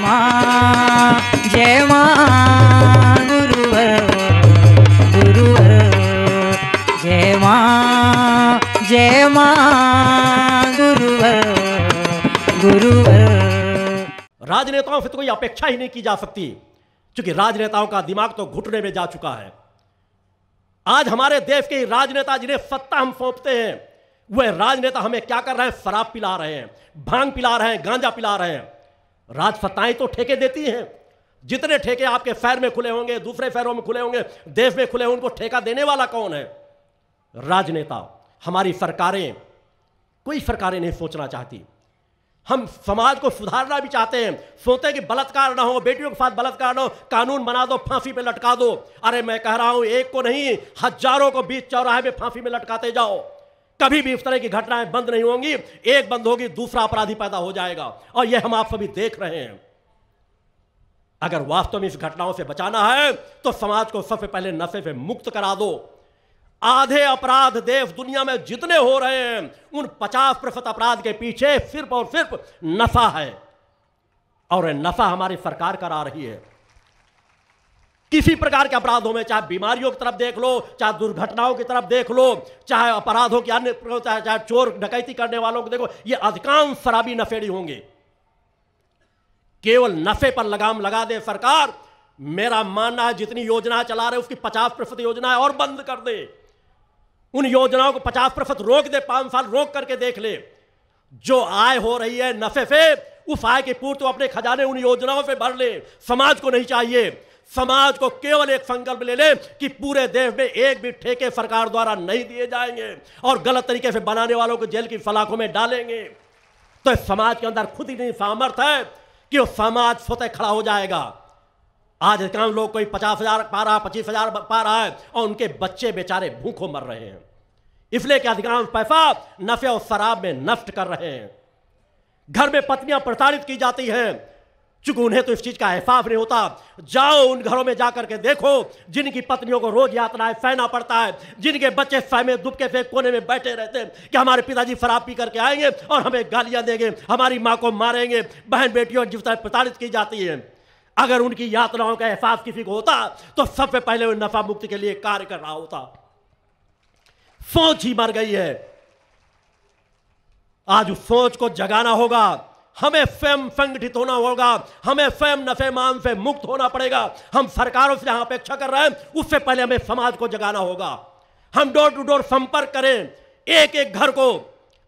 माँ जय माँ गुरुवर गुरुवर जय माँ गुरुवर गुरुवर। राजनेताओं से तो कोई अपेक्षा ही नहीं की जा सकती, क्योंकि राजनेताओं का दिमाग तो घुटने में जा चुका है। आज हमारे देश के राजनेता जिन्हें सत्ता हम सौंपते हैं, वह राजनेता हमें क्या कर रहे हैं? शराब पिला रहे हैं, भांग पिला रहे हैं, गांजा पिला रहे हैं। राजसत्ताएं तो ठेके देती हैं। जितने ठेके आपके शहर में खुले होंगे, दूसरे शहरों में खुले होंगे, देश में खुले होंगे, उनको ठेका देने वाला कौन है? राजनेता। हमारी सरकारें, कोई सरकारें नहीं सोचना चाहती। हम समाज को सुधारना भी चाहते हैं, सोचते हैं कि बलात्कार ना हो, बेटियों के साथ बलात्कार ना हो, कानून बना दो, फांसी पे लटका दो। अरे मैं कह रहा हूं, एक को नहीं, हजारों को बीच चौराहे में फांसी में लटकाते जाओ। कभी भी इस तरह की घटनाएं बंद नहीं होंगी। एक बंद होगी, दूसरा अपराधी पैदा हो जाएगा, और यह हम आप सभी देख रहे हैं। अगर वास्तव में इस घटनाओं से बचाना है तो समाज को सबसे पहले नशे से मुक्त करा दो। आधे अपराध देश दुनिया में जितने हो रहे हैं, उन 50% अपराध के पीछे सिर्फ और सिर्फ नशा है, और नशा हमारी सरकार करा रही है। किसी प्रकार के अपराधों में, चाहे बीमारियों की तरफ देख लो, चाहे दुर्घटनाओं की तरफ देख लो, चाहे अपराधों की अन्य, चाहे चोर डकैती करने वालों को देखो, ये अधिकांश शराबी नशेड़ी होंगे। केवल नशे पर लगाम लगा दे सरकार। मेरा मानना है जितनी योजना चला रहे उसकी 50% योजनाएं और बंद कर दे। उन योजनाओं को 50% रोक दे, 5 साल रोक करके देख ले। जो आय हो रही है नफे से, उस आय की पूर्ति तो अपने खजाने उन योजनाओं से भर ले। समाज को नहीं चाहिए। समाज को केवल एक संकल्प ले ले कि पूरे देश में एक भी ठेके सरकार द्वारा नहीं दिए जाएंगे, और गलत तरीके से बनाने वालों को जेल की सलाखों में डालेंगे। तो इस समाज के अंदर खुद ही नहीं सामर्थ्य है कि वो समाज स्वतः खड़ा हो जाएगा। आज अधिकांश लोग कोई 50,000 पा रहा, 25,000 पा रहा है, और उनके बच्चे बेचारे भूखों मर रहे हैं, इसलिए कि अधिकांश पैसा नशे और शराब में नष्ट कर रहे हैं। घर में पत्नियां प्रताड़ित की जाती हैं, चूंकि उन्हें तो इस चीज का एहसास नहीं होता। जाओ उन घरों में जाकर के देखो जिनकी पत्नियों को रोज यातनाएं सहना पड़ता है, जिनके बच्चे सहमे दुबके से कोने में बैठे रहते हैं कि हमारे पिताजी शराब पी करके आएंगे और हमें गालियां देंगे, हमारी मां को मारेंगे। बहन बेटियों जिस तरह प्रताड़ित की जाती है, अगर उनकी यातनाओं का एहसास किसी को होता तो सबसे पहले वो नफा मुक्ति के लिए कार्य कर रहा होता। सोच ही मर गई है। आज उस सोच को जगाना होगा। हमें स्वयं संगठित होना होगा। हमें स्वयं नशे मान से मुक्त होना पड़ेगा। हम सरकारों से जहां अपेक्षा कर रहे हैं, उससे पहले हमें समाज को जगाना होगा। हम डोर टू डोर संपर्क करें, एक एक घर को।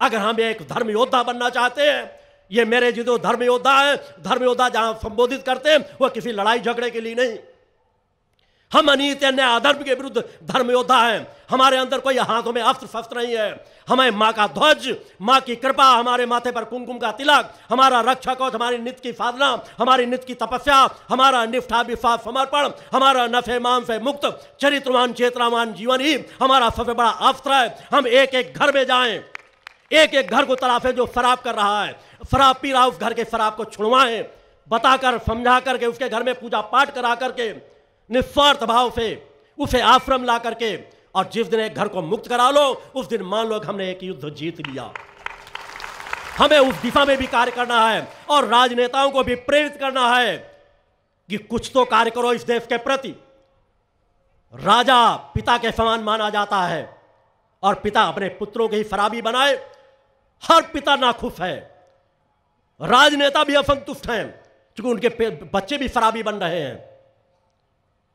अगर हम एक धर्म योद्धा बनना चाहते हैं, ये मेरे जो धर्म योद्धा है, धर्म योद्धा जहां संबोधित करते हैं वो किसी लड़ाई झगड़े के लिए नहीं। हम अनीति अन्याय अधर्म के विरुद्ध धर्म योद्धा हैं। हमारे अंदर कोई हाथों में अस्त्र शस्त्र नहीं है। हमें मां का ध्वज, मां की कृपा, हमारे माथे पर कुमकुम का तिलक, हमारा रक्षा कवच, हमारी नित्य की साधना, हमारी नित्य की तपस्या, हमारा निष्ठा विश्वास समर्पण, हमारा नफे मान से मुक्त चरित्रवान चेतनावान जीवन ही हमारा सबसे बड़ा अस्त्र है। हम एक एक घर में जाएं, एक एक घर को तलाशें जो शराब कर रहा है, शराब पी रहा, उस घर के शराब को छुड़वाएं, बताकर समझा करके उसके घर में पूजा पाठ करा करके निस्वार्थ भाव से उसे आश्रम ला करके, और जिस दिन एक घर को मुक्त करा लो, उस दिन मान लो कि हमने एक युद्ध जीत लिया। हमें उस दिशा में भी कार्य करना है, और राजनेताओं को भी प्रेरित करना है कि कुछ तो कार्य करो इस देश के प्रति। राजा पिता के समान माना जाता है, और पिता अपने पुत्रों के ही शराबी बनाए। हर पिता नाखुश है, राजनेता भी असंतुष्ट हैं, क्योंकि उनके बच्चे भी शराबी बन रहे हैं,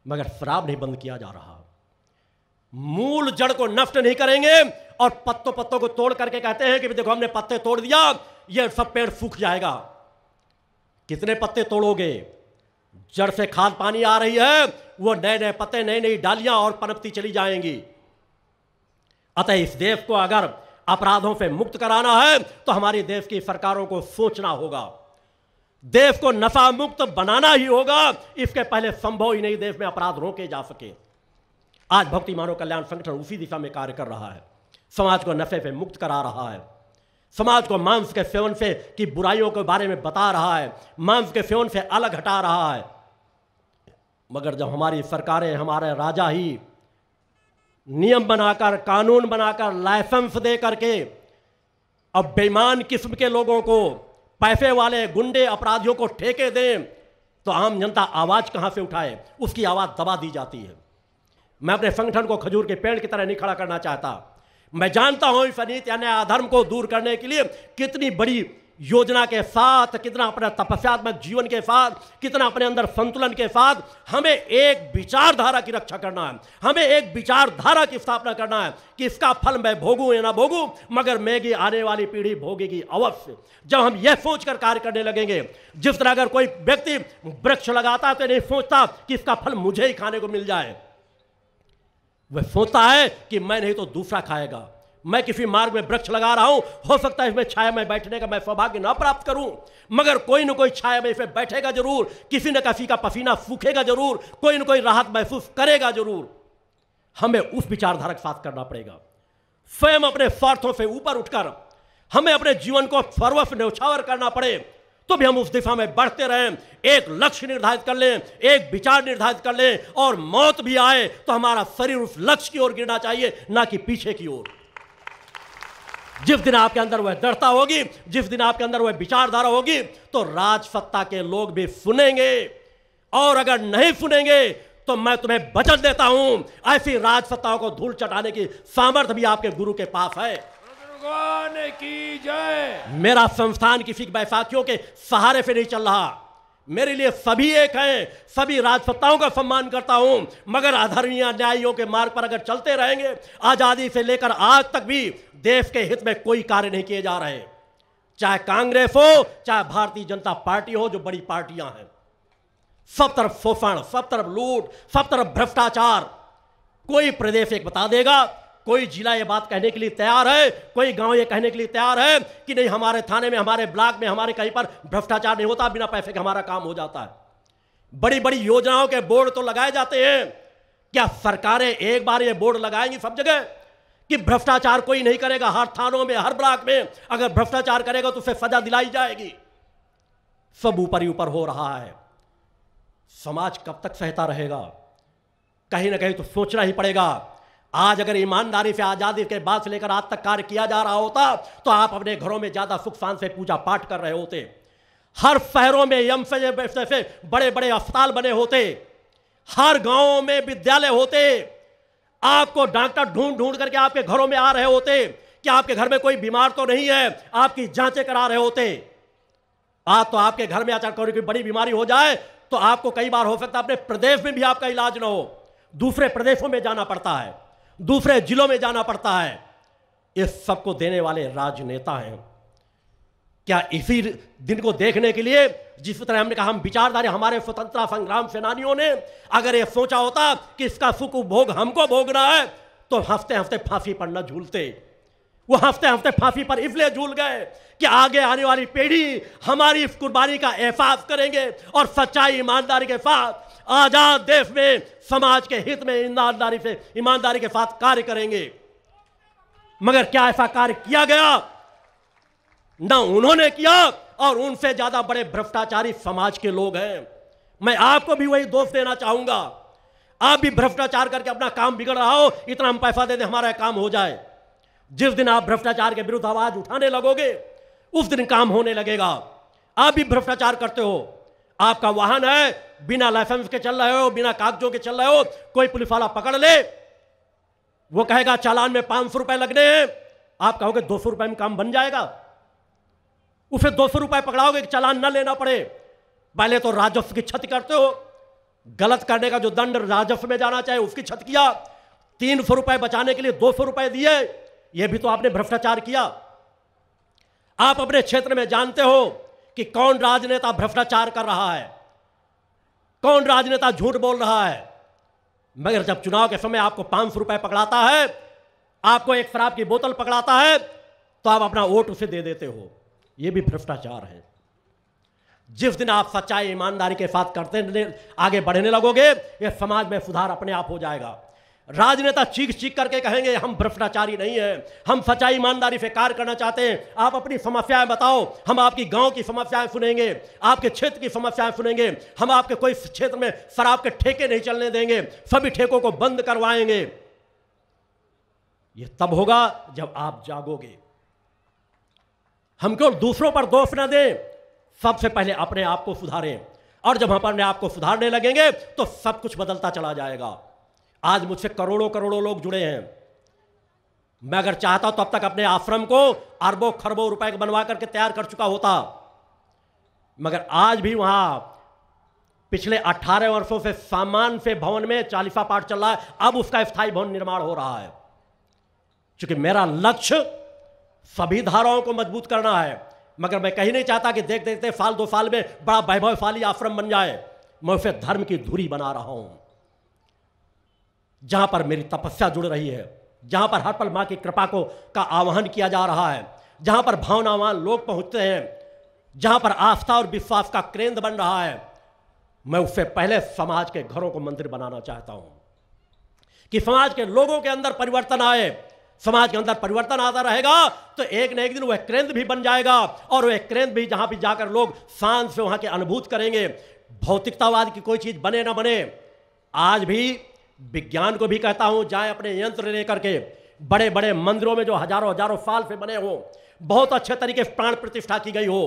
मगर शराब नहीं बंद किया जा रहा। मूल जड़ को नष्ट नहीं करेंगे, और पत्तों पत्तों को तोड़ करके कहते हैं कि देखो हमने पत्ते तोड़ दिया, ये सब पेड़ सूख जाएगा। कितने पत्ते तोड़ोगे? जड़ से खाद पानी आ रही है, वो नए नए पत्ते, नई नई डालियां और पनपती चली जाएंगी। अतः इस देश को अगर अपराधों से मुक्त कराना है तो हमारी देश की सरकारों को सोचना होगा। देश को नशा मुक्त बनाना ही होगा। इसके पहले संभव ही नहीं देश में अपराध रोके जा सके। आज भक्ति मानव कल्याण संगठन उसी दिशा में कार्य कर रहा है। समाज को नशे से मुक्त करा रहा है, समाज को मांस के सेवन से की बुराइयों के बारे में बता रहा है, मांस के सेवन से अलग हटा रहा है। मगर जब हमारी सरकारें, हमारे राजा ही नियम बनाकर, कानून बनाकर, लाइसेंस दे करके अब बेईमान किस्म के लोगों को पैसे वाले गुंडे अपराधियों को ठेके दें तो आम जनता आवाज कहां से उठाए, उसकी आवाज दबा दी जाती है। मैं अपने संगठन को खजूर के पेड़ की तरह नहीं खड़ा करना चाहता। मैं जानता हूं इस अनीति अन्याय अधर्म को दूर करने के लिए कितनी बड़ी योजना के साथ, कितना अपने तपस्यात्मक जीवन के साथ, कितना अपने अंदर संतुलन के साथ हमें एक विचारधारा की रक्षा करना है, हमें एक विचारधारा की स्थापना करना है कि इसका फल मैं भोगूं या ना भोगूं, मगर मेरी आने वाली पीढ़ी भोगेगी अवश्य। जब हम यह सोचकर कार्य करने लगेंगे, जिस तरह अगर कोई व्यक्ति वृक्ष लगाता है तो नहीं सोचता कि इसका फल मुझे ही खाने को मिल जाए, वह सोचता है कि मैं नहीं तो दूसरा खाएगा। मैं किसी मार्ग में वृक्ष लगा रहा हूं, हो सकता है इसमें छाया में बैठने का मैं सौभाग्य ना प्राप्त करूं, मगर कोई न कोई छाया में इसमें बैठेगा जरूर, किसी न किसी का पसीना सूखेगा जरूर, कोई न कोई राहत महसूस करेगा जरूर। हमें उस विचारधारा के साथ करना पड़ेगा। स्वयं अपने स्वार्थों से ऊपर उठकर हमें अपने जीवन को सर्वस्व न्यौछावर करना पड़े तो भी हम उस दिशा में बढ़ते रहें। एक लक्ष्य निर्धारित कर लें, एक विचार निर्धारित कर लें, और मौत भी आए तो हमारा शरीर उस लक्ष्य की ओर गिरना चाहिए, ना कि पीछे की ओर। जिस दिन आपके अंदर वह दृढ़ता होगी, जिस दिन आपके अंदर वह विचारधारा होगी, तो राजसत्ता के लोग भी सुनेंगे, और अगर नहीं सुनेंगे तो मैं तुम्हें वचन देता हूं, ऐसी राजसत्ताओं को धूल चटाने की सामर्थ्य भी आपके गुरु के पास है। की जय। मेरा संस्थान किसी बैसाखियों के सहारे से नहीं चल रहा। मेरे लिए सभी एक हैं, सभी राजसत्ताओं का सम्मान करता हूं, मगर अधर्मीय अन्यायियों के मार्ग पर अगर चलते रहेंगे, आजादी से लेकर आज तक भी देश के हित में कोई कार्य नहीं किए जा रहे, चाहे कांग्रेस हो, चाहे भारतीय जनता पार्टी हो, जो बड़ी पार्टियां हैं। सब तरफ शोषण, सब तरफ लूट, सब तरफ भ्रष्टाचार। कोई प्रदेश एक बता देगा, कोई जिला ये बात कहने के लिए तैयार है, कोई गांव ये कहने के लिए तैयार है कि नहीं हमारे थाने में, हमारे ब्लॉक में, हमारे कहीं पर भ्रष्टाचार नहीं होता, बिना पैसे के हमारा काम हो जाता है। बड़ी बड़ी योजनाओं के बोर्ड तो लगाए जाते हैं, क्या सरकारें एक बार ये बोर्ड लगाएंगी सब जगह कि भ्रष्टाचार कोई नहीं करेगा? हर थानों में, हर ब्लॉक में अगर भ्रष्टाचार करेगा तो उसे सजा दिलाई जाएगी। सब ऊपर ही ऊपर हो रहा है। समाज कब तक सहता रहेगा? कहीं ना कहीं तो सोचना ही पड़ेगा। आज अगर ईमानदारी से आजादी के बाद से लेकर आज तक कार्य किया जा रहा होता तो आप अपने घरों में ज्यादा सुख शांति से पूजा पाठ कर रहे होते। हर शहरों में यम से बड़े बड़े अस्पताल बने होते, हर गांवों में विद्यालय होते, आपको डॉक्टर ढूंढ ढूंढ करके आपके घरों में आ रहे होते कि आपके घर में कोई बीमार तो नहीं है, आपकी जांचें करा रहे होते। आज तो आपके घर में अचानक कोई बड़ी बीमारी हो जाए तो आपको कई बार हो सकता है अपने प्रदेश में भी आपका इलाज ना हो, दूसरे प्रदेशों में जाना पड़ता है, दूसरे जिलों में जाना पड़ता है। इस सबको देने वाले राजनेता हैं। क्या इसी दिन को देखने के लिए, जिस तरह हमने कहा हम विचारधारी, हमारे स्वतंत्रता संग्राम सेनानियों ने अगर यह सोचा होता कि इसका सुख उपभोग हमको भोगना है, तो हफ्ते हफ्ते फांसी पर न झूलते। वो हफ्ते हफ्ते फांसी पर इसलिए झूल गए कि आगे आने वाली पीढ़ी हमारी इस कुर्बानी का एहसास करेंगे और सच्चाई ईमानदारी के साथ आजाद देश में समाज के हित में ईमानदारी के साथ कार्य करेंगे। मगर क्या ऐसा कार्य किया गया? ना उन्होंने किया, और उनसे ज्यादा बड़े भ्रष्टाचारी समाज के लोग हैं। मैं आपको भी वही दोष देना चाहूंगा। आप भी भ्रष्टाचार करके अपना काम बिगड़ रहा हो, इतना हम पैसा दे दें हमारा काम हो जाए। जिस दिन आप भ्रष्टाचार के विरुद्ध आवाज उठाने लगोगे उस दिन काम होने लगेगा। आप भी भ्रष्टाचार करते हो, आपका वाहन है, बिना लाइसेंस के चल रहे हो, बिना कागजों के चल रहे हो, कोई पुलिस वाला पकड़ ले, वो कहेगा चालान में 500 रुपए लगने हैं, आप कहोगे 200 रुपए में काम बन जाएगा। उसे 200 रुपए पकड़ाओगे कि चालान न लेना पड़े। पहले तो राजस्व की क्षति करते हो, गलत करने का जो दंड राजस्व में जाना चाहिए उसकी क्षति किया, 300 रुपए बचाने के लिए 200 रुपए दिए, यह भी तो आपने भ्रष्टाचार किया। आप अपने क्षेत्र में जानते हो कि कौन राजनेता भ्रष्टाचार कर रहा है, कौन राजनेता झूठ बोल रहा है। मगर जब चुनाव के समय आपको 500 रुपए पकड़ाता है, आपको एक शराब की बोतल पकड़ाता है, तो आप अपना वोट उसे दे देते हो। यह भी भ्रष्टाचार है। जिस दिन आप सच्चाई ईमानदारी के साथ करते आगे बढ़ने लगोगे, यह समाज में सुधार अपने आप हो जाएगा। राजनेता चीख चीख करके कहेंगे हम भ्रष्टाचारी नहीं है, हम सच्चाई ईमानदारी से कार्य करना चाहते हैं, आप अपनी समस्याएं बताओ, हम आपकी गांव की समस्याएं सुनेंगे, आपके क्षेत्र की समस्याएं सुनेंगे, हम आपके कोई क्षेत्र में शराब के ठेके नहीं चलने देंगे, सभी ठेकों को बंद करवाएंगे। यह तब होगा जब आप जागोगे। हम केवल दूसरों पर दोष न दें, सबसे पहले अपने आप को सुधारें, और जब हम अपने आप को सुधारने लगेंगे तो सब कुछ बदलता चला जाएगा। आज मुझसे करोड़ों करोड़ों लोग जुड़े हैं। मैं अगर चाहता तब तक अपने आश्रम को अरबों खरबों रुपए बनवा करके तैयार कर चुका होता, मगर आज भी वहां पिछले 18 वर्षों से सामान से भवन में चालीसा पाठ चल रहा है, अब उसका स्थायी भवन निर्माण हो रहा है। क्योंकि मेरा लक्ष्य सभी धाराओं को मजबूत करना है, मगर मैं कहीं नहीं चाहता कि देख देखते साल 2 साल में बड़ा वैभवशाली आश्रम बन जाए। मैं उसे धर्म की धुरी बना रहा हूं, जहां पर मेरी तपस्या जुड़ रही है, जहां पर हर पल मां की कृपा का आह्वान किया जा रहा है, जहां पर भावनावान लोग पहुंचते हैं, जहां पर आस्था और विश्वास का केंद्र बन रहा है। मैं उससे पहले समाज के घरों को मंदिर बनाना चाहता हूं कि समाज के लोगों के अंदर परिवर्तन आए। समाज के अंदर परिवर्तन आता रहेगा तो एक न एक दिन वह केंद्र भी बन जाएगा, और वह केंद्र भी जहां भी जाकर लोग शांत से वहां के अनुभूत करेंगे। भौतिकतावाद की कोई चीज बने ना बने, आज भी विज्ञान को भी कहता हूं, जाए अपने यंत्र लेकर के बड़े बड़े मंदिरों में जो हजारों हजारों साल से बने हो, बहुत अच्छे तरीके से प्राण प्रतिष्ठा की गई हो,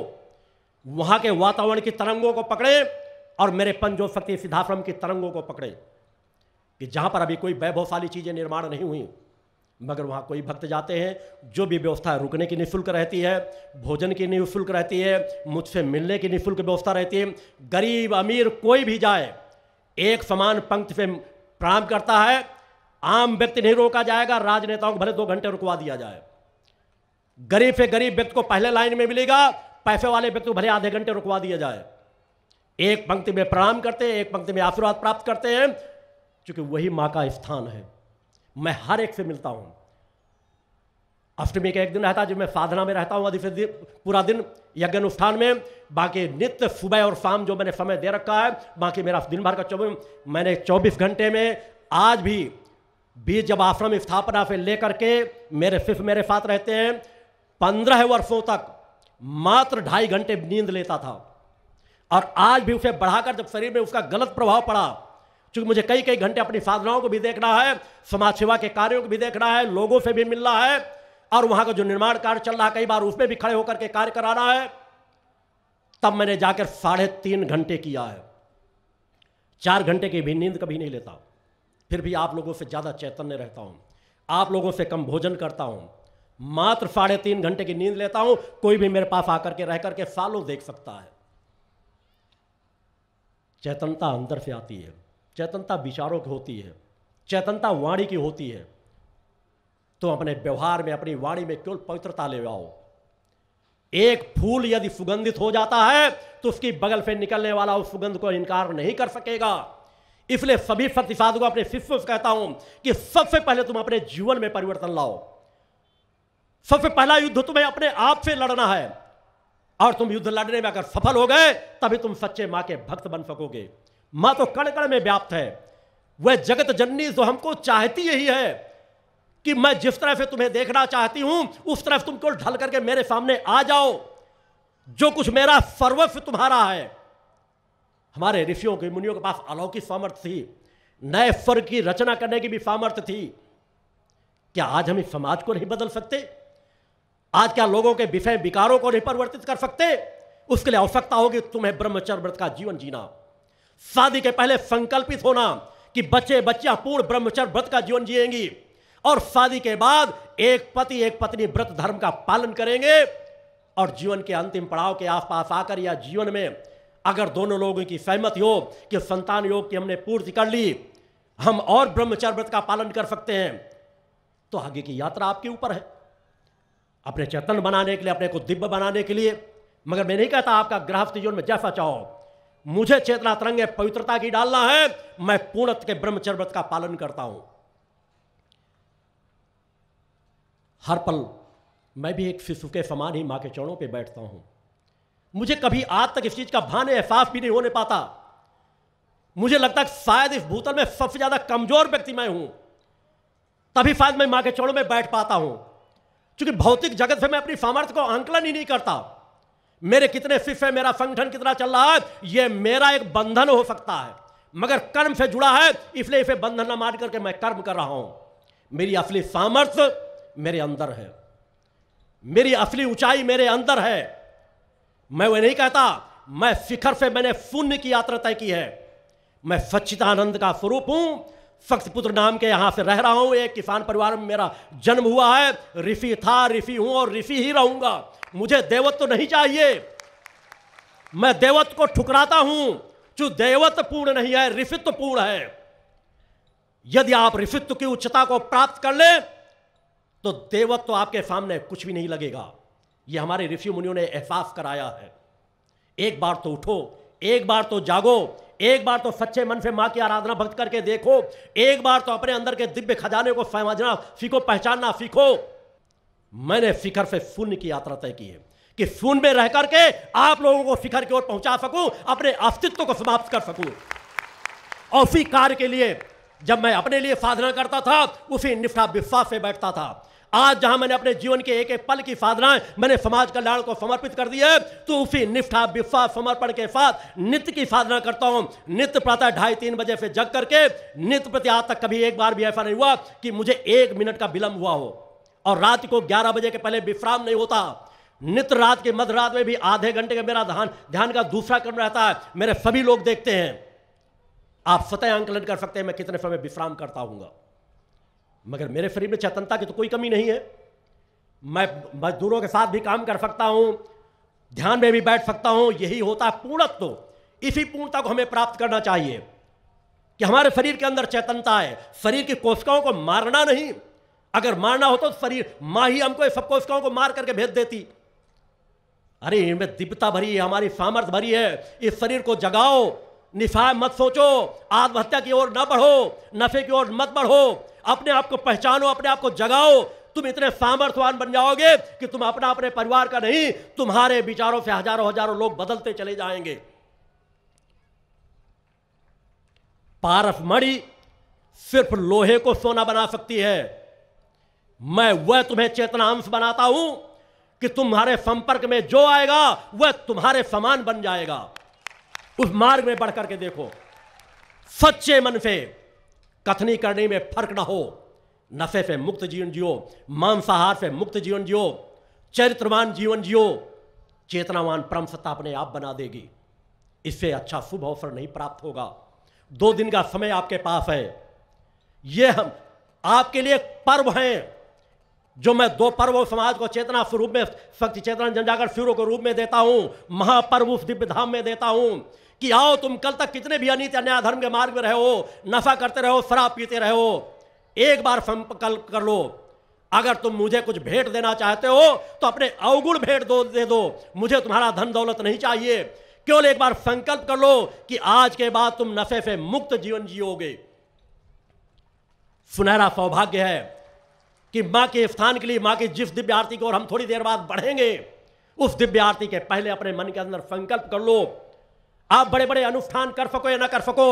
वहां के वातावरण की तरंगों को पकड़े और मेरे पंचो शक्ति सिद्धाश्रम की तरंगों को पकड़े कि जहां पर अभी कोई वैभवशाली चीजें निर्माण नहीं हुई, मगर वहां कोई भक्त जाते हैं, जो भी व्यवस्था है रुकने की निःशुल्क रहती है, भोजन की निःशुल्क रहती है, मुझसे मिलने की निःशुल्क व्यवस्था रहती है। गरीब अमीर कोई भी जाए, एक समान पंक्ति से प्रणाम करता है। आम व्यक्ति नहीं रोका जाएगा, राजनेताओं को भले 2 घंटे रुकवा दिया जाए। गरीब से गरीब व्यक्ति को पहले लाइन में मिलेगा, पैसे वाले व्यक्ति को भले आधे घंटे रुकवा दिया जाए। एक पंक्ति में प्रणाम करते हैं, एक पंक्ति में आशीर्वाद प्राप्त करते हैं, क्योंकि वही मां का स्थान है। मैं हर एक से मिलता हूं। अष्टमी का एक दिन रहता है जब मैं साधना में रहता हूं, अधिक पूरा दिन यज्ञ अनुष्ठान में, बाकी नित्य सुबह और शाम जो मैंने समय दे रखा है, बाकी मेरा दिन भर का मैंने 24 घंटे में आज भी जब आश्रम स्थापना से लेकर के मेरे शिष्य मेरे साथ रहते हैं, 15 वर्षों तक मात्र 2.5 घंटे नींद लेता था, और आज भी उसे बढ़ाकर जब शरीर में उसका गलत प्रभाव पड़ा, क्योंकि मुझे कई कई घंटे अपनी साधनाओं को भी देखना है, समाज सेवा के कार्यों को भी देखना है, लोगों से भी मिलना है, और वहां का जो निर्माण कार्य चल रहा है कई बार उसमें भी खड़े होकर के कार्य कराना है। तब मैंने जाकर 3.5 घंटे किया है। 4 घंटे की भी नींद कभी नहीं लेता, फिर भी आप लोगों से ज्यादा चैतन्य रहता हूं, आप लोगों से कम भोजन करता हूं, मात्र 3.5 घंटे की नींद लेता हूं। कोई भी मेरे पास आकर के रह करके सालों देख सकता है। चैतन्यता अंदर से आती है, चैतन्यता विचारों की होती है, चैतन्यता वाणी की होती है। तो अपने व्यवहार में, अपनी वाणी में केवल पवित्रता ले आओ। एक फूल यदि सुगंधित हो जाता है तो उसकी बगल से निकलने वाला उस सुगंध को इनकार नहीं कर सकेगा। इसलिए सभी शक्ति साधकों को, अपने शिष्यों से कहता हूं कि सबसे पहले तुम अपने जीवन में परिवर्तन लाओ। सबसे पहला युद्ध तुम्हें अपने आप से लड़ना है, और तुम युद्ध लड़ने में अगर सफल हो गए तभी तुम सच्चे मां के भक्त बन सकोगे। मां तो कण कण में व्याप्त है, वह जगत जननी जो हमको चाहती यही है कि मैं जिस तरह से तुम्हें देखना चाहती हूं उस तरफ तुम को ढल करके मेरे सामने आ जाओ। जो कुछ मेरा सर्वस्व तुम्हारा है। हमारे ऋषियों के मुनियों के पास अलौकिक सामर्थ्य थी, नए स्वर्ग की रचना करने की भी सामर्थ्य थी। क्या आज हम इस समाज को नहीं बदल सकते? आज क्या लोगों के विषय विकारों को नहीं परिवर्तित कर सकते? उसके लिए आवश्यकता होगी तुम्हें ब्रह्मचर्य व्रत का जीवन जीना। शादी के पहले संकल्पित होना कि बच्चे बच्चियां पूर्ण ब्रह्मचर्य व्रत का जीवन जिएंगी, और शादी के बाद एक पति एक पत्नी व्रत धर्म का पालन करेंगे, और जीवन के अंतिम पड़ाव के आसपास आकर या जीवन में अगर दोनों लोगों की सहमति हो कि संतान योग की हमने पूर्ति कर ली, हम और ब्रह्मचर्य व्रत का पालन कर सकते हैं, तो आगे की यात्रा आपके ऊपर है। अपने चेतन बनाने के लिए, अपने को दिव्य बनाने के लिए। मगर मैं नहीं कहता आपका गृहस्थ जीवन में जैसा चाहो, मुझे चेतना तरंगे पवित्रता की डालना है, मैं पूर्णत्व के ब्रह्मचर्य व्रत का पालन करता हूं। हर पल मैं भी एक शिशु के समान ही मां के चरणों पे बैठता हूं। मुझे कभी आज तक इस चीज का भान एहसास भी नहीं होने पाता। मुझे लगता है शायद इस भूतल में सबसे ज्यादा कमजोर व्यक्ति मैं हूं, तभी शायद मैं मां के चरणों में बैठ पाता हूं, क्योंकि भौतिक जगत से मैं अपनी सामर्थ्य को आंकलन ही नहीं करता। मेरे कितने शिष्य है, मेरा संगठन कितना चल रहा है, यह मेरा एक बंधन हो सकता है, मगर कर्म से जुड़ा है, इसलिए इसे बंधन न मान करके मैं कर्म कर रहा हूं। मेरी असली सामर्थ्य मेरे अंदर है, मेरी असली ऊंचाई मेरे अंदर है। मैं वो नहीं कहता, मैं शिखर से मैंने शून्य की यात्रा तय की है। मैं सच्चिदानंद का स्वरूप हूं, शक्तिपुत्र नाम के यहां से रह रहा हूं। एक किसान परिवार में मेरा जन्म हुआ है, ऋषि था, ऋषि हूं और ऋषि ही रहूंगा। मुझे देवत्व तो नहीं चाहिए, मैं देवत्व को ठुकराता हूं। जो देवत्व पूर्ण नहीं है, ऋषित्व पूर्ण है। यदि आप ऋषित्व की उच्चता को प्राप्त कर ले तो देवत्व आपके सामने कुछ भी नहीं लगेगा। यह हमारे ऋषि मुनियों ने एहसास कराया है। एक बार तो उठो, एक बार तो जागो, एक बार तो सच्चे मन से मां की आराधना भक्त करके देखो, एक बार तो अपने अंदर के दिव्य खजाने को समझना सीखो, पहचानना सीखो। मैंने शिखर से शून्य की यात्रा तय की है कि शून्य में रह करके आप लोगों को शिखर की ओर पहुंचा सकूं, अपने अस्तित्व को समाप्त कर सकूं। और उसी कार्य के लिए जब मैं अपने लिए साधना करता था, उसी निष्ठा विश्वास से बैठता था। आज जहां मैंने अपने जीवन के एक एक पल की साधनाएं मैंने समाज कल्याण को समर्पित कर दी है, तो उसी निष्ठा विश्वास समर्पण के साथ नित्य की साधना करता हूं। नित्य प्रातः 2:30-3 बजे से जग करके नित्य प्रति आज तक कभी एक बार भी ऐसा नहीं हुआ कि मुझे 1 मिनट का विलंब हुआ हो। और रात को 11 बजे के पहले विश्राम नहीं होता। नित्य रात के मध्य रात में भी आधे घंटे का मेरा ध्यान का दूसरा क्रम रहता है। मेरे सभी लोग देखते हैं, आप स्वतः आंकलन कर सकते हैं मैं कितने समय विश्राम करता हूंगा। मगर मेरे शरीर में चेतनता की तो कोई कमी नहीं है। मैं मजदूरों के साथ भी काम कर सकता हूं, ध्यान में भी बैठ सकता हूं। यही होता है पूर्णत्व। इसी पूर्णता को हमें प्राप्त करना चाहिए कि हमारे शरीर के अंदर चेतनता है। शरीर की कोशिकाओं को मारना नहीं, अगर मारना हो तो शरीर मां ही हमको सब कोशिकाओं को मार करके भेज देती। अरे इनमें दिव्यता भरी है, हमारी सामर्थ्य भरी है। इस शरीर को जगाओ, निफाय मत सोचो, आत्महत्या की ओर न बढ़ो, नशे की ओर मत बढ़ो। अपने आप को पहचानो, अपने आप को जगाओ। तुम इतने सामर्थ्यवान बन जाओगे कि तुम अपने परिवार का नहीं, तुम्हारे विचारों से हजारों हजारों लोग बदलते चले जाएंगे। पारस मणि सिर्फ लोहे को सोना बना सकती है। मैं वह तुम्हें चेतनांश बनाता हूं कि तुम्हारे संपर्क में जो आएगा वह तुम्हारे समान बन जाएगा। उस मार्ग में बढ़ करके देखो। सच्चे मन से कथनी करने में फर्क ना हो। नशे से मुक्त जीवन जियो, मांसाहार से मुक्त जीवन जियो, चरित्रवान जीवन जियो। चेतनावान परम सत्ता अपने आप बना देगी। इससे अच्छा शुभ अवसर नहीं प्राप्त होगा। 2 दिन का समय आपके पास है। ये हम आपके लिए पर्व हैं, जो मैं 2 पर्वों समाज को चेतना स्वरूप में, शक्ति चेतना जनजागर शिविरों के रूप में देता हूं। महापर्व उस दिव्य धाम में देता हूं कि आओ, तुम कल तक कितने भी अनित अन्याय धर्म के मार्ग में रहे हो, नशा करते रहो, शराब पीते रहो, एक बार संकल्प कर लो। अगर तुम मुझे कुछ भेंट देना चाहते हो तो अपने अवगुण भेंट दे दो। मुझे तुम्हारा धन दौलत नहीं चाहिए। केवल एक बार संकल्प कर लो कि आज के बाद तुम नशे से मुक्त जीवन जियोगे। सुनहरा सौभाग्य है कि मां के स्थान के लिए, मां की जिस दिव्य आरती को और हम थोड़ी देर बाद बढ़ेंगे, उस दिव्य आरती के पहले अपने मन के अंदर संकल्प कर लो। आप बड़े बड़े अनुष्ठान कर सको या ना कर सको,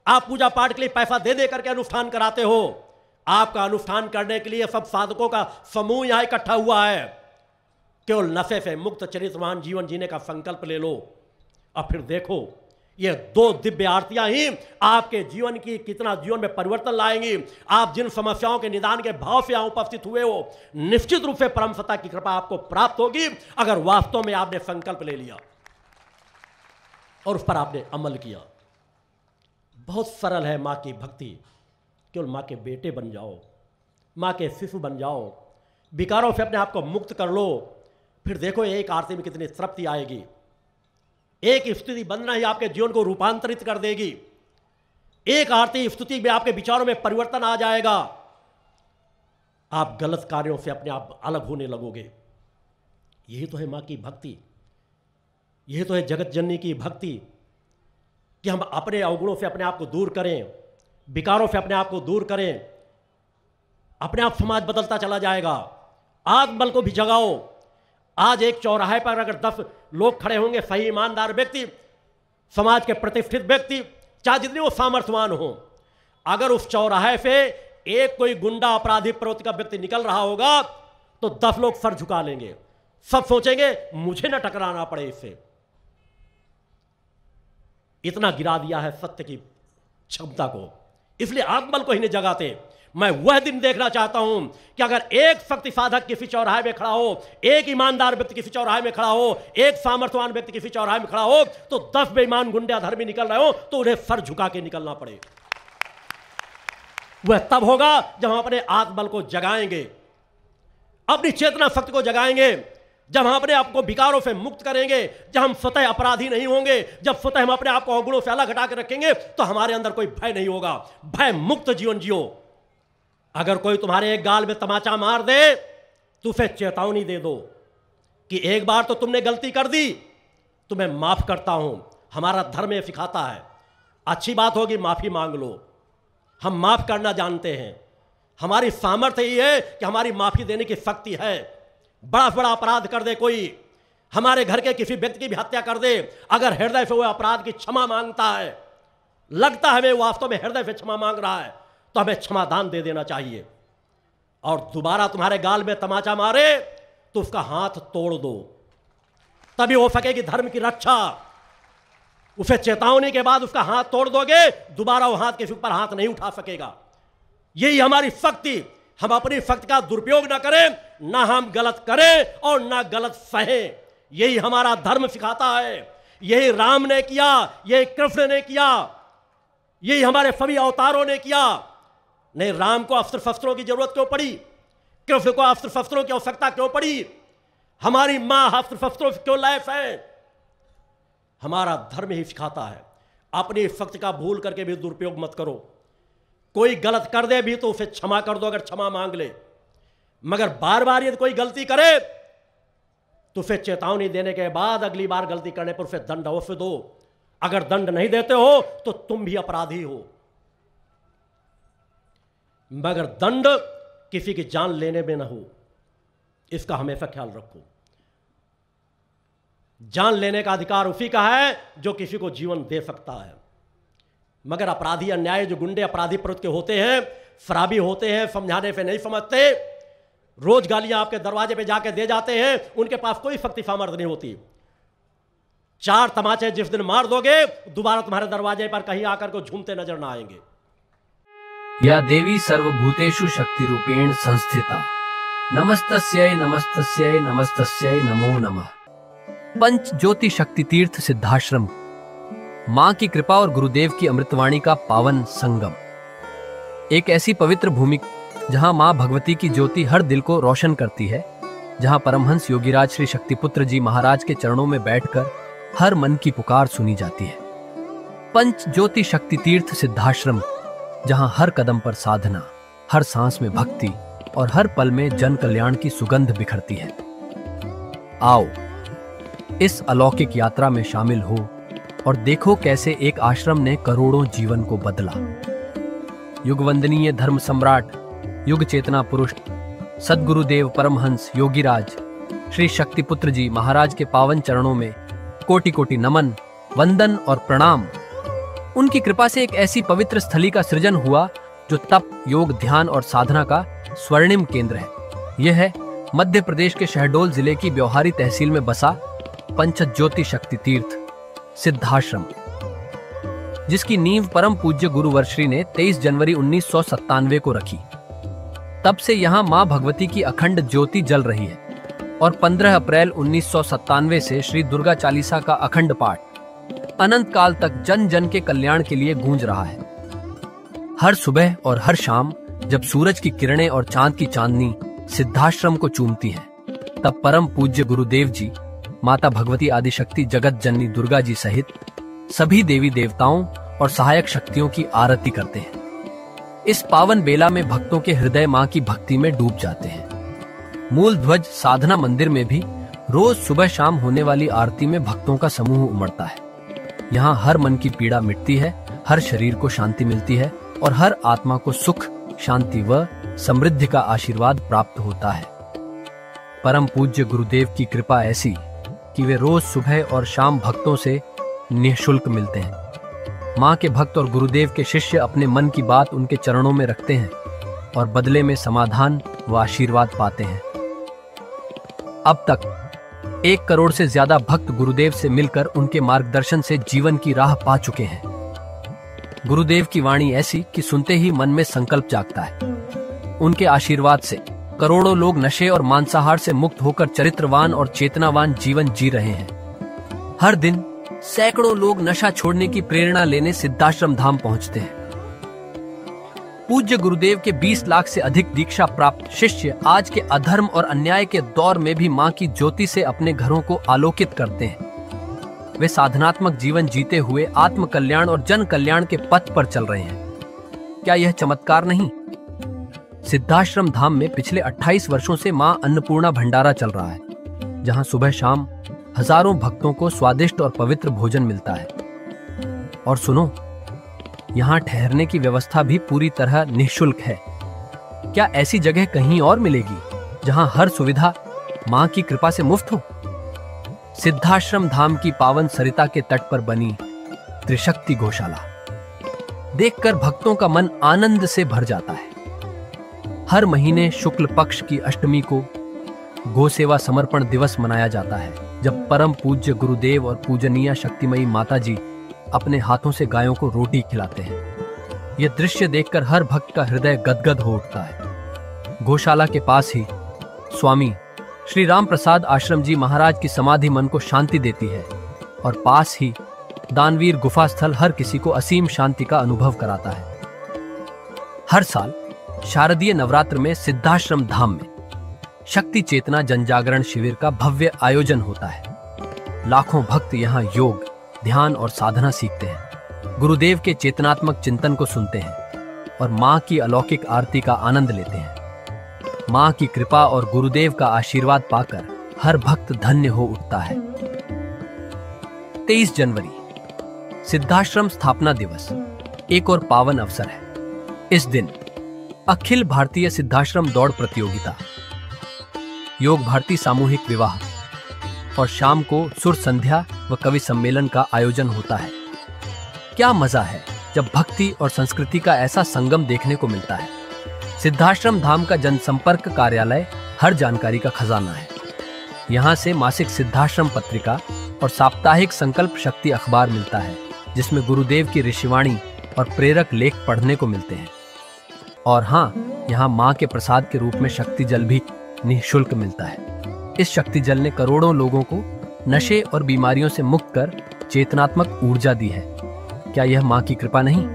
आप पूजा पाठ के लिए पैसा दे दे करके अनुष्ठान कराते हो। आपका अनुष्ठान करने के लिए सब साधकों का समूह यहां इकट्ठा हुआ है। केवल नशे से मुक्त चरित्रवान जीवन जीने का संकल्प ले लो और फिर देखो, ये 2 दिव्य आरतियां ही आपके जीवन की कितना जीवन में परिवर्तन लाएंगी। आप जिन समस्याओं के निदान के भाव से यहां उपस्थित हुए हो, निश्चित रूप से परम सत्ता की कृपा आपको प्राप्त होगी, अगर वास्तव में आपने संकल्प ले लिया और उस पर आपने अमल किया। बहुत सरल है मां की भक्ति। केवल मां के बेटे बन जाओ, मां के शिशु बन जाओ, विकारों से अपने आप को मुक्त कर लो। फिर देखो एक आरती में कितनी तृप्ति आएगी। एक स्तुति बंदना ही आपके जीवन को रूपांतरित कर देगी। एक आरती स्तुति में आपके विचारों में परिवर्तन आ जाएगा। आप गलत कार्यों से अपने आप अलग होने लगोगे। यही तो है मां की भक्ति, यही तो है जगत जननी की भक्ति, कि हम अपने अवगुणों से अपने आप को दूर करें, विकारों से अपने आप को दूर करें। अपने आप समाज बदलता चला जाएगा। आत्मबल को भी जगाओ। आज एक चौराहे पर अगर 10 लोग खड़े होंगे, सही ईमानदार व्यक्ति, समाज के प्रतिष्ठित व्यक्ति, चाहे जितने वो सामर्थ्यवान हो, अगर उस चौराहे से एक कोई गुंडा अपराधी प्रवृत्ति का व्यक्ति निकल रहा होगा तो 10 लोग सर झुका लेंगे। सब सोचेंगे मुझे ना टकराना पड़े इससे। इतना गिरा दिया है सत्य की क्षमता को। इसलिए आत्मबल को ही नहीं जगाते। मैं वह दिन देखना चाहता हूं कि अगर एक शक्ति साधक किसी चौराहे में खड़ा हो, एक ईमानदार व्यक्ति किसी चौराहे में खड़ा हो, एक सामर्थ्यवान व्यक्ति किसी चौराहे में खड़ा हो, तो 10 बेईमान गुंडे अधर्मी निकल रहे हो तो उन्हें सर झुका के निकलना पड़े। वह तब होगा जब हम अपने आत्मबल को जगाएंगे, अपनी चेतना शक्ति को जगाएंगे, जब हम अपने आप को विकारों से मुक्त करेंगे, जब हम स्वतः अपराधी नहीं होंगे, जब स्वतः हम अपने आप को अवगुणों से अलग हटा के रखेंगे, तो हमारे अंदर कोई भय नहीं होगा। भय मुक्त जीवन जियो। अगर कोई तुम्हारे एक गाल में तमाचा मार दे तो उसे चेतावनी दे दो कि एक बार तो तुमने गलती कर दी, तुम्हें माफ करता हूं। हमारा धर्म यह सिखाता है, अच्छी बात होगी माफी मांग लो। हम माफ करना जानते हैं, हमारी सामर्थ्य यही है कि हमारी माफी देने की शक्ति है। बड़ा बड़ा अपराध कर दे कोई, हमारे घर के किसी व्यक्ति की भी हत्या कर दे, अगर हृदय से वो अपराध की क्षमा मांगता है, लगता है हमें वास्तव में हृदय से क्षमा मांग रहा है, तो हमें क्षमादान दे देना चाहिए। और दोबारा तुम्हारे गाल में तमाचा मारे तो उसका हाथ तोड़ दो, तभी हो सकेगी धर्म की रक्षा। उसे चेतावनी के बाद उसका हाथ तोड़ दोगे, दोबारा वो हाथ किसी ऊपर हाथ नहीं उठा सकेगा। यही हमारी शक्ति। हम अपनी शक्ति का दुरुपयोग ना करें, ना हम गलत करें और ना गलत सहें। यही हमारा धर्म सिखाता है। यही राम ने किया, यही कृष्ण ने किया, यही हमारे सभी अवतारों ने किया। नहीं, राम को अस्त्र शस्त्रों की जरूरत क्यों पड़ी? कृष्ण को अस्त्र शस्त्रों की आवश्यकता क्यों पड़ी? हमारी मां अस्त्र शस्त्रों से क्यों लैस है? हमारा धर्म ही सिखाता है अपनी शक्ति का भूल करके भी दुरुपयोग मत करो। कोई गलत कर दे भी तो उसे क्षमा कर दो, अगर क्षमा मांग ले। मगर बार बार यदि कोई गलती करे तो उसे चेतावनी देने के बाद अगली बार गलती करने पर उसे दंड अवश्य दो। अगर दंड नहीं देते हो तो तुम भी अपराधी हो। मगर दंड किसी की जान लेने में न हो, इसका हमेशा ख्याल रखो। जान लेने का अधिकार उसी का है जो किसी को जीवन दे सकता है। मगर अपराधी, अन्याय, जो गुंडे अपराधी प्रवृत्ति के होते हैं, शराबी होते हैं, समझाने से नहीं समझते, रोज गालियां आपके दरवाजे पे जाके दे जाते हैं, उनके पास कोई शक्ति सामर्थ्य नहीं होती। 4 तमाचे जिस दिन मार दोगे, दोबारा तुम्हारे दरवाजे पर कहीं आकर को झूमते नजर ना आएंगे। या देवी सर्वभूतेषु शक्ति रूपेण संस्थिता, नमस्तस्यै नमस्तस्यै नमस्तस्यै नमो नमः। पंच ज्योति शक्ति तीर्थ सिद्धाश्रम, मां की कृपा और गुरुदेव की अमृतवाणी का पावन संगम। एक ऐसी पवित्र भूमि जहां मां भगवती की ज्योति हर दिल को रोशन करती है, जहां परमहंस योगीराज श्री शक्तिपुत्र जी महाराज के चरणों में बैठकर हर मन की पुकार सुनी जाती है। पंच ज्योति शक्ति तीर्थ सिद्धाश्रम, जहां हर कदम पर साधना, हर सांस में भक्ति और हर पल में जन कल्याण की सुगंध बिखरती है। आओ इस अलौकिक यात्रा में शामिल हो और देखो कैसे एक आश्रम ने करोड़ों जीवन को बदला। युगवंदनीय धर्म सम्राट, युग चेतना पुरुष सद्गुरुदेव परमहंस योगीराज श्री शक्तिपुत्र जी महाराज के पावन चरणों में कोटि कोटि नमन, वंदन और प्रणाम। उनकी कृपा से एक ऐसी पवित्र स्थली का सृजन हुआ जो तप, योग, ध्यान और साधना का स्वर्णिम केंद्र है। यह है मध्य प्रदेश के शहडोल जिले की ब्योहारी तहसील में बसा पंचज्योति शक्ति तीर्थ सिद्धाश्रम, जिसकी नींव परम पूज्य गुरु वर्श्री ने 23 जनवरी 1997 को रखी। तब से यहाँ मां भगवती की अखंड ज्योति जल रही है और 15 अप्रैल 1997 से श्री दुर्गा चालीसा का अखंड पाठ अनंत काल तक जन जन के कल्याण के लिए गूंज रहा है। हर सुबह और हर शाम जब सूरज की किरणें और चांद की चांदनी सिद्धाश्रम को चूमती हैं, तब परम पूज्य गुरुदेव जी माता भगवती आदिशक्ति जगत जननी दुर्गा जी सहित सभी देवी देवताओं और सहायक शक्तियों की आरती करते हैं। इस पावन बेला में भक्तों के हृदय मां की भक्ति में डूब जाते हैं। मूल ध्वज साधना मंदिर में भी रोज सुबह शाम होने वाली आरती में भक्तों का समूह उमड़ता है। यहाँ हर मन की पीड़ा मिटती है, हर शरीर को शांति मिलती है और हर आत्मा को सुख, शांति व समृद्धि का आशीर्वाद प्राप्त होता है। परम पूज्य गुरुदेव की कृपा ऐसी कि वे रोज सुबह और शाम भक्तों से निःशुल्क मिलते हैं। मां के भक्त और गुरुदेव के शिष्य अपने मन की बात उनके चरणों में रखते हैं और बदले में समाधान व आशीर्वाद पाते हैं। अब तक 1 करोड़ से ज्यादा भक्त गुरुदेव से मिलकर उनके मार्गदर्शन से जीवन की राह पा चुके हैं। गुरुदेव की वाणी ऐसी कि सुनते ही मन में संकल्प जागता है। उनके आशीर्वाद से करोड़ों लोग नशे और मांसाहार से मुक्त होकर चरित्रवान और चेतनावान जीवन जी रहे हैं। हर दिन सैकड़ों लोग नशा छोड़ने की प्रेरणा लेने सिद्धाश्रम धाम पहुंचते हैं। पूज्य गुरुदेव के 20 लाख से अधिक दीक्षा प्राप्त शिष्य आज के अधर्म और अन्याय के दौर में भी मां की ज्योति से अपने घरों को आलोकित करते हैं। वे साधनात्मक जीवन जीते हुए आत्म कल्याण और जन कल्याण के पथ पर चल रहे हैं। क्या यह चमत्कार नहीं? सिद्धाश्रम धाम में पिछले 28 वर्षों से मां अन्नपूर्णा भंडारा चल रहा है, जहां सुबह शाम हजारों भक्तों को स्वादिष्ट और पवित्र भोजन मिलता है। और सुनो, यहाँ ठहरने की व्यवस्था भी पूरी तरह निःशुल्क है। क्या ऐसी जगह कहीं और मिलेगी जहां हर सुविधा मां की कृपा से मुफ्त हो? सिद्धाश्रम धाम की पावन सरिता के तट पर बनी त्रिशक्ति गौशाला देखकर भक्तों का मन आनंद से भर जाता है। हर महीने शुक्ल पक्ष की अष्टमी को गो सेवा समर्पण दिवस मनाया जाता है, जब परम पूज्य गुरुदेव और पूजनीय शक्तिमयी माता जी अपने हाथों से गायों को रोटी खिलाते हैं। यह दृश्य देखकर हर भक्त का हृदय गदगद हो उठता है। गौशाला के पास ही स्वामी श्री राम प्रसाद आश्रम जी महाराज की समाधि मन को शांति देती है, और पास ही दानवीर गुफा स्थल हर किसी को असीम शांति का अनुभव कराता है। हर साल शारदीय नवरात्र में सिद्धाश्रम धाम में शक्ति चेतना जनजागरण शिविर का भव्य आयोजन होता है। लाखों भक्त यहाँ योग, ध्यान और साधना सीखते हैं, गुरुदेव के चेतनात्मक चिंतन को सुनते हैं और मां की अलौकिक आरती का आनंद लेते हैं। मां की कृपा और गुरुदेव का आशीर्वाद पाकर हर भक्त धन्य हो उठता है। 23 जनवरी सिद्धाश्रम स्थापना दिवस एक और पावन अवसर है। इस दिन अखिल भारतीय सिद्धाश्रम दौड़ प्रतियोगिता, योग भारती सामूहिक विवाह और शाम को सुर संध्या व कवि सम्मेलन का आयोजन होता है। क्या मजा है जब भक्ति और संस्कृति का ऐसा संगम देखने को मिलता है। सिद्धाश्रम धाम का जनसंपर्क कार्यालय हर जानकारी का खजाना है। यहाँ से मासिक सिद्धाश्रम पत्रिका और साप्ताहिक संकल्प शक्ति अखबार मिलता है, जिसमें गुरुदेव की ऋषिवाणी और प्रेरक लेख पढ़ने को मिलते हैं। और हाँ, यहाँ माँ के प्रसाद के रूप में शक्ति जल भी निःशुल्क मिलता है। इस शक्ति जल ने करोड़ों लोगों को नशे और बीमारियों से मुक्त कर चेतनात्मक ऊर्जा दी है। क्या यह माँ की कृपा नहीं?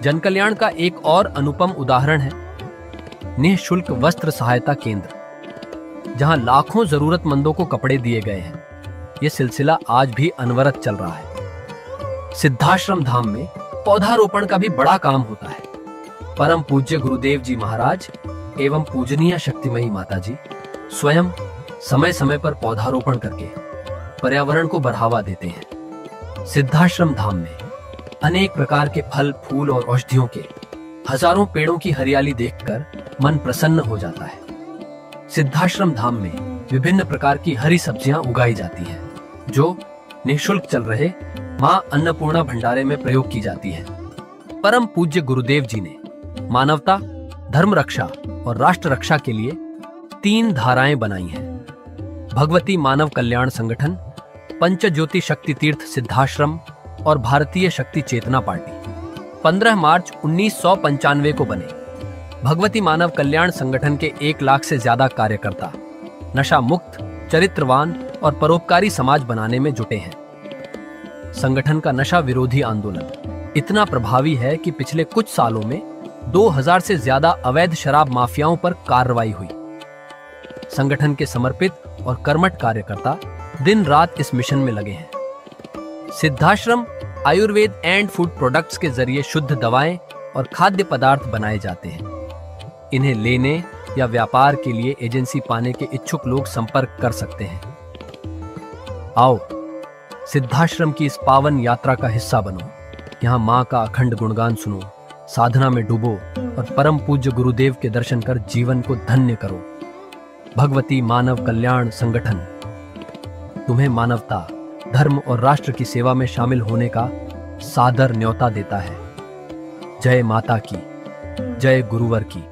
जन कल्याण का एक और अनुपम उदाहरण है निःशुल्क वस्त्र सहायता केंद्र, जहां लाखों जरूरतमंदों को कपड़े दिए गए हैं। यह सिलसिला आज भी अनवरत चल रहा है। सिद्धाश्रम धाम में पौधारोपण का भी बड़ा काम होता है। परम पूज्य गुरुदेव जी महाराज एवं पूजनीय शक्तिमयी माता जी स्वयं समय समय पर पौधारोपण करके पर्यावरण को बढ़ावा देते हैं। सिद्धाश्रम धाम में अनेक प्रकार के फल, फूल और औषधियों के हजारों पेड़ों की हरियाली देखकर मन प्रसन्न हो जाता है। सिद्धाश्रम धाम में विभिन्न प्रकार की हरी सब्जियां उगाई जाती हैं, जो निःशुल्क चल रहे मां अन्नपूर्णा भंडारे में प्रयोग की जाती है। परम पूज्य गुरुदेव जी ने मानवता, धर्म रक्षा और राष्ट्र रक्षा के लिए 3 धाराएं बनाई हैं। भगवती मानव कल्याण संगठन, पंचज्योति शक्ति तीर्थ सिद्धाश्रम और भारतीय शक्ति चेतना पार्टी 15 मार्च 1995 को बने। भगवती मानव कल्याण संगठन के 1 लाख से ज्यादा कार्यकर्ता नशा मुक्त, चरित्रवान और परोपकारी समाज बनाने में जुटे हैं। संगठन का नशा विरोधी आंदोलन इतना प्रभावी है कि पिछले कुछ सालों में 2000 से ज्यादा अवैध शराब माफियाओं पर कार्रवाई हुई। संगठन के समर्पित और कर्मठ कार्यकर्ता दिन रात इस मिशन में लगे हैं। Siddhashram Ayurveda and food products के जरिए शुद्ध दवाएं और खाद्य पदार्थ बनाए जाते हैं। इन्हें लेने या व्यापार के लिए एजेंसी पाने के इच्छुक लोग संपर्क कर सकते हैं। आओ, सिद्धाश्रम की इस पावन यात्रा का हिस्सा बनो। यहाँ माँ का अखंड गुणगान सुनो, साधना में डूबो और परम पूज्य गुरुदेव के दर्शन कर जीवन को धन्य करो। भगवती मानव कल्याण संगठन तुम्हें मानवता, धर्म और राष्ट्र की सेवा में शामिल होने का सादर न्योता देता है। जय माता की, जय गुरुवर की।